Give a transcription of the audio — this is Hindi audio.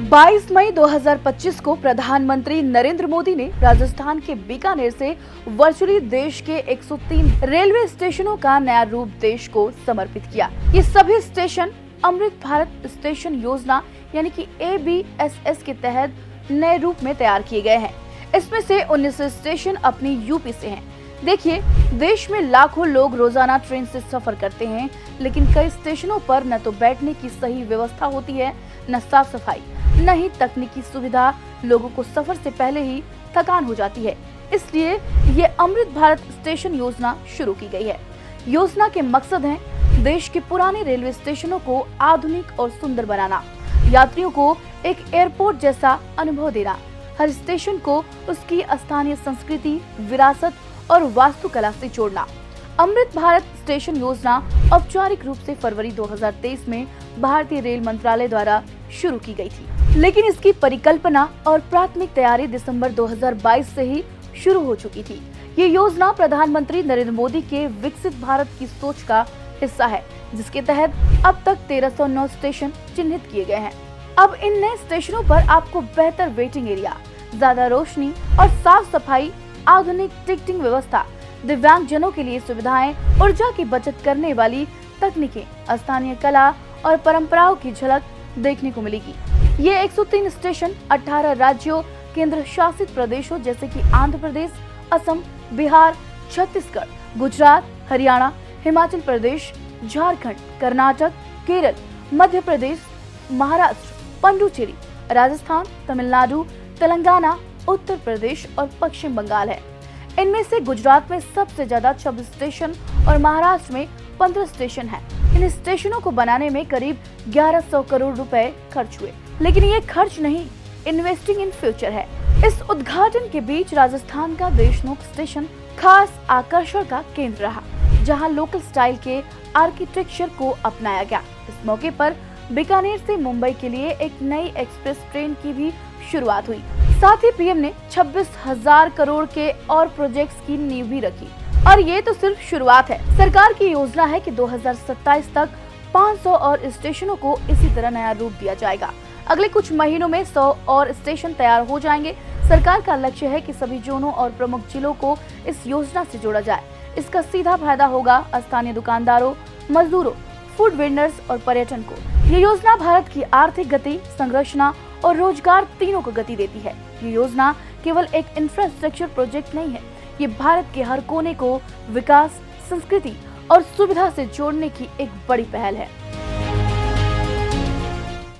22 मई 2025 को प्रधानमंत्री नरेंद्र मोदी ने राजस्थान के बीकानेर से वर्चुअली देश के 103 रेलवे स्टेशनों का नया रूप देश को समर्पित किया। ये सभी स्टेशन अमृत भारत स्टेशन योजना यानी कि ABSS के तहत नए रूप में तैयार किए गए हैं। इसमें से 19 स्टेशन अपनी यूपी से हैं। देखिए, देश में लाखों लोग रोजाना ट्रेन से सफर करते हैं, लेकिन कई स्टेशनों पर न तो बैठने की सही व्यवस्था होती है, न साफ सफाई, न ही तकनीकी सुविधा। लोगों को सफर से पहले ही थकान हो जाती है। इसलिए ये अमृत भारत स्टेशन योजना शुरू की गई है। योजना के मकसद है देश के पुराने रेलवे स्टेशनों को आधुनिक और सुंदर बनाना, यात्रियों को एक एयरपोर्ट जैसा अनुभव देना, हर स्टेशन को उसकी स्थानीय संस्कृति, विरासत और वास्तुकला से जोड़ना। अमृत भारत स्टेशन योजना औपचारिक रूप से फरवरी 2023 में भारतीय रेल मंत्रालय द्वारा शुरू की गई थी, लेकिन इसकी परिकल्पना और प्राथमिक तैयारी दिसंबर 2022 से ही शुरू हो चुकी थी। ये योजना प्रधानमंत्री नरेंद्र मोदी के विकसित भारत की सोच का हिस्सा है, जिसके तहत अब तक 1309 स्टेशन चिन्हित किए गए हैं। अब इन नए स्टेशनों पर आपको बेहतर वेटिंग एरिया, ज्यादा रोशनी और साफ सफाई, आधुनिक टिकटिंग व्यवस्था, दिव्यांग जनों के लिए सुविधाएं, ऊर्जा की बचत करने वाली तकनीकें, स्थानीय कला और परंपराओं की झलक देखने को मिलेगी। ये 103 स्टेशन 18 राज्यों, केंद्र शासित प्रदेशों जैसे कि आंध्र प्रदेश, असम, बिहार, छत्तीसगढ़, गुजरात, हरियाणा, हिमाचल प्रदेश, झारखंड, कर्नाटक, केरल, मध्य प्रदेश, महाराष्ट्र, पुडुचेरी, राजस्थान, तमिलनाडु, तेलंगाना, उत्तर प्रदेश और पश्चिम बंगाल है। इनमें से गुजरात में सबसे ज्यादा 26 स्टेशन और महाराष्ट्र में 15 स्टेशन हैं। इन स्टेशनों को बनाने में करीब 1100 करोड़ रुपए खर्च हुए, लेकिन ये खर्च नहीं, इन्वेस्टिंग इन फ्यूचर है। इस उद्घाटन के बीच राजस्थान का देशनोक स्टेशन खास आकर्षण का केंद्र रहा, जहां लोकल स्टाइल के आर्किटेक्चर को अपनाया गया। इस मौके पर बीकानेर से मुंबई के लिए एक नई एक्सप्रेस ट्रेन की भी शुरुआत हुई। साथ ही पीएम ने 26,000 करोड़ के और प्रोजेक्ट्स की नींव भी रखी। और ये तो सिर्फ शुरुआत है। सरकार की योजना है कि 2027 तक 500 और स्टेशनों को इसी तरह नया रूप दिया जाएगा। अगले कुछ महीनों में 100 और स्टेशन तैयार हो जाएंगे। सरकार का लक्ष्य है कि सभी जोनों और प्रमुख जिलों को इस योजना से जोड़ा जाए। इसका सीधा फायदा होगा स्थानीय दुकानदारों, मजदूरों, फूड वेंडर्स और पर्यटन को। ये योजना भारत की आर्थिक गति, संरचना और रोजगार तीनों को गति देती है। ये योजना केवल एक इंफ्रास्ट्रक्चर प्रोजेक्ट नहीं है, ये भारत के हर कोने को विकास, संस्कृति और सुविधा से जोड़ने की एक बड़ी पहल है।